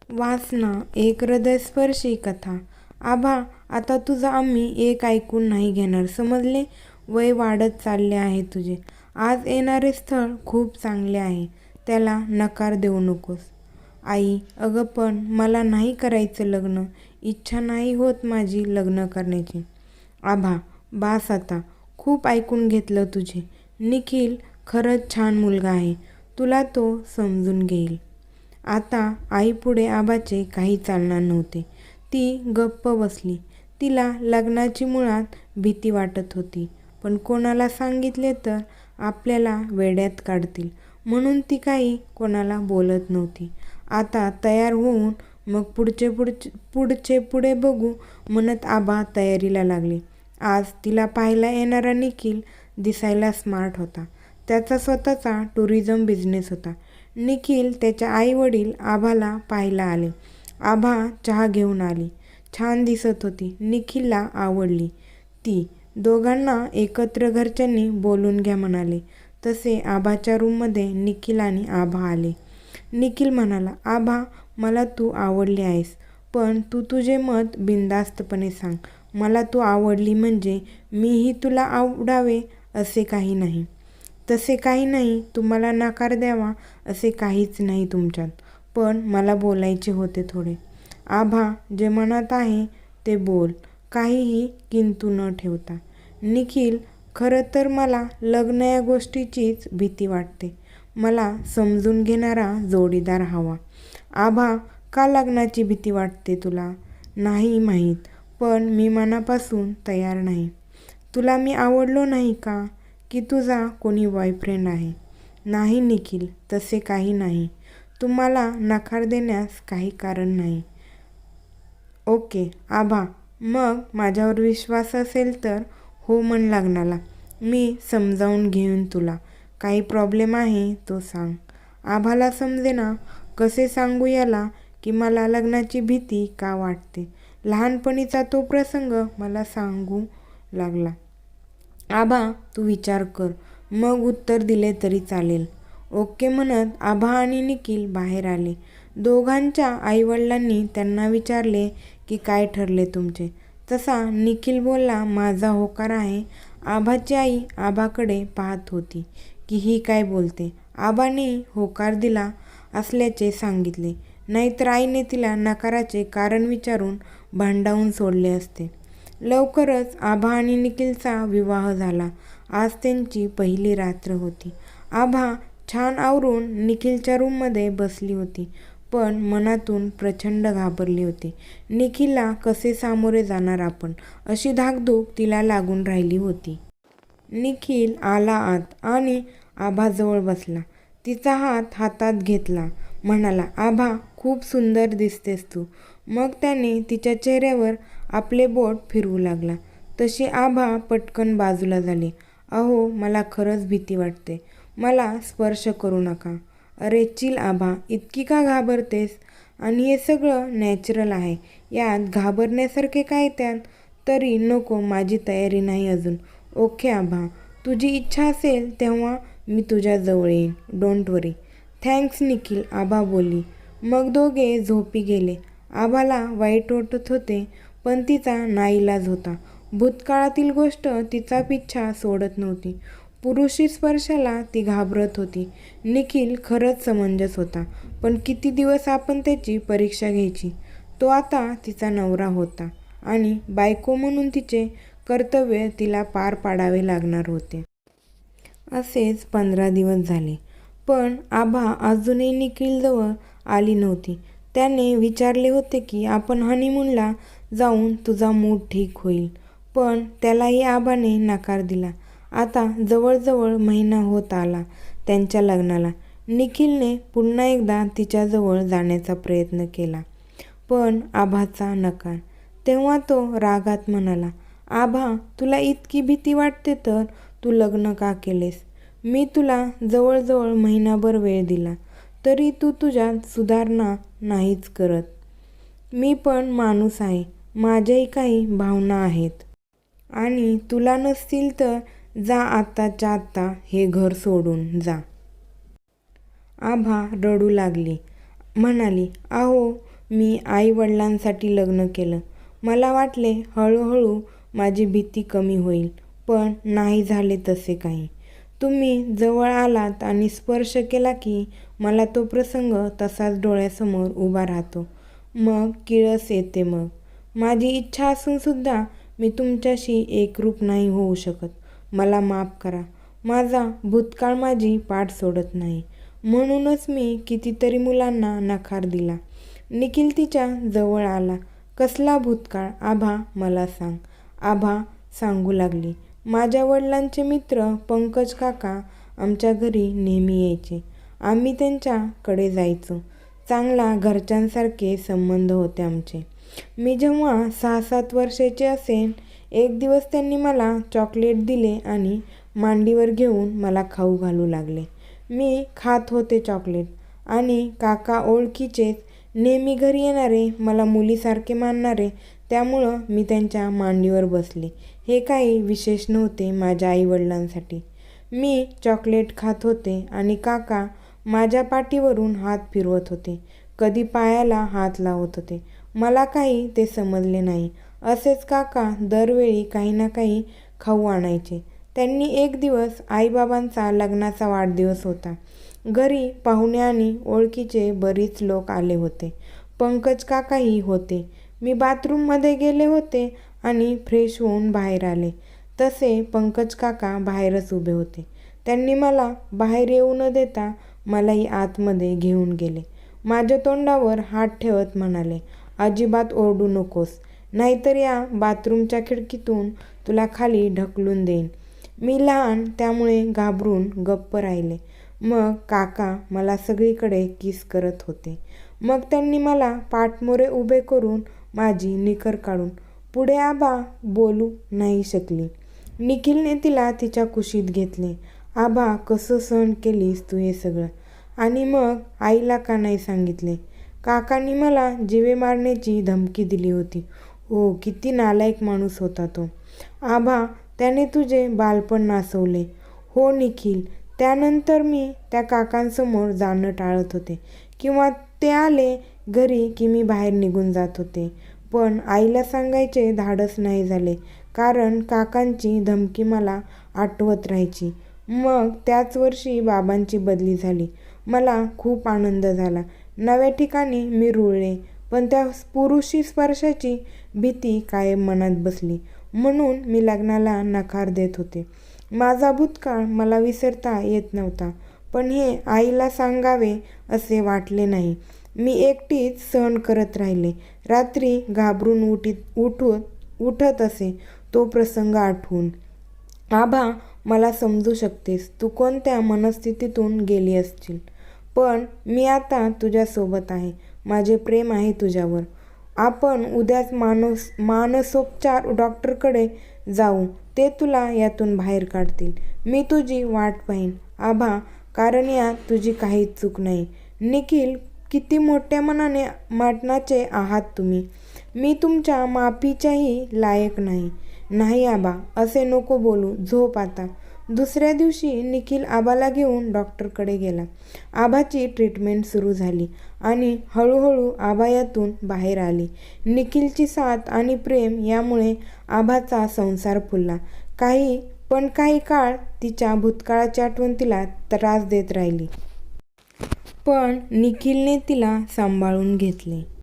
वाचना एक हृदयस्पर्शी कथा. आभा, आता तुझं आम्ही एक ऐकून नाही घेणार, समजले? वय वाढत चालले आहे तुझे. आज येणारे स्थळ खूप चांगले आहे, त्याला नकार देऊ नकोस. आई, अगं पण मला नाही करायचं लग्न. इच्छा नाही होत माझी लग्न करण्याची. आभा, बास आता, खूप ऐकून घेतलं तुझे. निखिल खरंच छान मुलगा आहे, तुला तो समजून घेईल. आता आईपुढे आबाचे काही चालणार नव्हते. ती गप्प बसली. तिला लग्नाची मुळात भीती वाटत होती, पण कोणाला सांगितले तर आपल्याला वेड्यात काढतील, म्हणून ती काही कोणाला बोलत नव्हती. आता तयार होऊन मग पुढचे पुढे बघू म्हणत आबा तयारीला लागले. आज तिला पाहायला येणारा निखिल दिसायला स्मार्ट होता. त्याचा स्वतःचा टुरिझम बिझनेस होता. निखिल त्याच्या आई वडील आभाला पाहायला आले. आभा चहा घेऊन आली. छान दिसत होती. निखिलला आवडली ती. दोघांना एकत्र घरच्यांनी बोलून घ्या म्हणाले. तसे आभाच्या रूममध्ये निखिल आणि आभा आले. निखिल म्हणाला, आभा, मला तू आवडली आहेस, पण तू तुझे मत बिनधास्तपणे सांग. मला तू आवडली म्हणजे मीही तुला आवडावे असे काही नाही. तसे काही नाही, तुम्हाला नकार द्यावा असे काहीच नाही तुमच्यात. पण मला बोलायचे होते थोडे. आभा, जे मनात आहे ते बोल, काहीही किंतु न ठेवता. निखिल, खरं तर मला लग्न या गोष्टीचीच भीती वाटते. मला समजून घेणारा जोडीदार हवा. आभा, का लग्नाची भीती वाटते तुला? नाही माहीत, पण मी मनापासून तयार नाही. तुला मी आवडलो नाही का, की तुझा कोणी बॉयफ्रेंड आहे? नाही निखिल, तसे काही नाही. तुम्हाला नकार देण्यास काही कारण नाही. ओके आभा, मग माझ्यावर विश्वास असेल तर हो म्हण लग्नाला. मी समजावून घेईन तुला. काही प्रॉब्लेम आहे तो सांग. आभाला समजेना कसे सांगू याला की मला लग्नाची भीती का वाटते. लहानपणीचा तो प्रसंग मला सांगू लागला. आभा, तू विचार कर, मग उत्तर दिले तरी चालेल. ओके म्हणत आभा आणि निखिल बाहेर आले. दोघांच्या आईवडिलांनी त्यांना विचारले की काय ठरले तुमचे. तसा निखिल बोलला, माझा होकार आहे. आभाची आई आभाकडे पाहत होती की ही काय बोलते. आबाने होकार दिला असल्याचे सांगितले, नाहीतर आईने तिला नकाराचे कारण विचारून भांडावून सोडले असते. लवकरच आभा आणि निखिलचा विवाह झाला. आज त्यांची पहिली रात्र होती. आभा छान आवरून निखिलच्या रूममध्ये बसली होती, पण मनातून प्रचंड घाबरली होती. निखिलला कसे सामोरे जाणार आपण, अशी धाकधूक तिला लागून राहिली होती. निखिल आला आत आणि आभाजवळ बसला. तिचा हात हातात घेतला. म्हणाला, आभा, खूप सुंदर दिसतेस तू. मग त्याने तिच्या चेहऱ्यावर आपले बोट फिरवू लागला. तशी आभा पटकन बाजूला झाली. अहो, मला खरंच भीती वाटते. मला स्पर्श करू नका. अरे चिल आभा, इतकी का घाबरतेस? आणि हे सगळं नॅचरल आहे, यात घाबरण्यासारखे काय त्यात? तरी नको, माझी तयारी नाही अजून. ओके आभा, तुझी इच्छा असेल तेव्हा मी तुझ्या जवळ येईन. Don't worry. थँक्स निखिल, आभा बोलली. मग दोघे झोपी गेले. आभाला वाईट वाटत होते, पण तिचा नाईलाज होता. भूतकाळातील गोष्ट तिचा पिच्छा सोडत नव्हती. पुरुषी स्पर्शाला ती घाबरत होती. निखिल खरंच समंजस होता, पण किती दिवस आपण त्याची परीक्षा घ्यायची? तो आता तिचा नवरा होता आणि बायको म्हणून तिचे कर्तव्य तिला पार पाडावे लागणार होते. असेच 15 दिवस झाले, पण आभा अजूनही निखिलजवळ आली नव्हती. त्याने विचारले होते की आपण हनीमूनला जाऊन तुझा मूड ठीक होईल, पण त्यालाही आभाने नकार दिला. आता जवळजवळ महिना होत आला त्यांच्या लग्नाला. निखिलने पुन्हा एकदा तिच्याजवळ जाण्याचा प्रयत्न केला, पण आभाचा नकार. तेव्हा तो रागात म्हणाला, आभा, तुला इतकी भीती वाटते तर तू लग्न का केलेस? मी तुला जवळजवळ महिनाभर वेळ दिला, तरी तू तुझ्यात सुधारणा नाहीच करत. मी पण माणूस आहे, माझ्याही काही भावना आहेत. आणि तुला नसतील तर जा, आत्ताच्या आत्ता हे घर सोडून जा. आभा रडू लागली. म्हणाली, अहो, मी आई-वडिलांसाठी लग्न केलं. मला वाटले हळूहळू माझी भीती कमी होईल, पण नाही झाले तसे काही. तुम्ही जवळ आलात आणि स्पर्श केला की मला तो प्रसंग तसाच डोळ्यासमोर उभा राहतो. मग किळस येते. मग माझी इच्छा असूनसुद्धा मी तुमच्याशी एकरूप नाही होऊ शकत. मला माफ करा. माझा भूतकाळ माझी पाठ सोडत नाही. म्हणूनच मी कितीतरी मुलांना नकार दिला. निखिल तिच्या जवळ आला. कसला भूतकाळ आभा, मला सांग. आभा सांगू लागली. माझ्या वडिलांचे मित्र पंकज काका आमच्या घरी नेहमी यायचे. आम्ही त्यांच्याकडे जायचो. चांगला घरच्यांसारखे संबंध होते आमचे. मी जेव्हा 6-7 वर्षाचे असेन, एक दिवस त्यांनी मला चॉकलेट दिले आणि मांडीवर घेऊन मला खाऊ घालू लागले. मी खात होते चॉकलेट आणि काका ओळखीचेच, नेहमी घरी येणारे, मला मुलीसारखे मानणारे, त्यामुळं मी त्यांच्या मांडीवर बसले. हे काही विशेष नव्हते माझ्या आईवडिलांसाठी. मी चॉकलेट खात होते आणि काका माझ्या पाठीवरून हात फिरवत होते, कधी पायाला हात लावत होते. मला काही ते समजले नाही. असेच काका दरवेळी काही ना काही खाऊ आणायचे. त्यांनी एक दिवस आईबाबांचा लग्नाचा वाढदिवस होता. घरी पाहुणे आणि ओळखीचे बरीच लोक आले होते. पंकज काकाही होते. मी बाथरूममध्ये गेले होते आणि फ्रेश होऊन बाहेर आले, तसे पंकज काका बाहेरच उभे होते. त्यांनी मला बाहेर येऊ न देता मलाही आतमध्ये घेऊन गेले. माझ्या तोंडावर हात ठेवत म्हणाले, अजिबात ओरडू नकोस, नाहीतर या बाथरूमच्या खिडकीतून तुला खाली ढकलून देईन. मी लहान त्यामुळे घाबरून गप्प राहिले. मग काका मला सगळीकडे किस करत होते. मग त्यांनी मला पाठमोरे उभे करून माझी निकर काढून. पुढे आभा बोलू नाही शकली. निखिलने तिला तिच्या कुशीत घेतले. आभा, कसं सहन केलीस तू हे सगळं? आणि मग आईला का नाही सांगितले? काकांनी मला जीवे मारण्याची धमकी दिली होती. हो, किती नालायक माणूस होता तो. आभा, त्याने तुझे बालपण नासवले. हो निखिल, त्यानंतर मी त्या काकांसमोर जाणं टाळत होते, किंवा ते आले घरी की मी बाहेर निघून जात होते. पण आईला सांगायचे धाडस नाही झाले, कारण काकांची धमकी मला आठवत राहायची. मग त्याच वर्षी बाबांची बदली झाली. मला खूप आनंद झाला. नव्या ठिकाणी मी रुळले, पण त्या पुरुषी स्पर्शाची भीती कायम मनात बसली. म्हणून मी लग्नाला नकार देत होते. माझा भूतकाळ मला विसरता येत नव्हता, पण हे आईला सांगावे असे वाटले नाही. मी एकटीच सहन करत राहिले. रात्री घाबरून उठत असे तो प्रसंग आठवून. आभा, मला समजू शकतेस तू कोणत्या मनस्थितीतून गेली असशील, पण मी आता तुझ्यासोबत आहे. माझे प्रेम आहे तुझ्यावर. आपण उद्याच मानसोपचार डॉक्टरकडे जाऊ. ते तुला यातून बाहेर काढतील. मी तुझी वाट पाहीन आभा, कारण यात तुझी काहीच चूक नाही. निखिल, किती मोठ्या मनाचे आहात तुम्ही. मी तुमच्या माफीच्याही लायक नाही. नाही आबा, असे नको बोलू. झोप आता. दुसऱ्या दिवशी निखिल आबाला घेऊन डॉक्टरकडे गेला. आबाची ट्रीटमेंट सुरू झाली आणि हळूहळू आबा यातून बाहेर आली. निखिलची साथ आणि प्रेम यामुळे आबाचा संसार फुलला. काही काळ तिच्या भूतकाळाची आठवण तिला त्रास देत राहिली, पण निखिलने तिला सांभाळून घेतले.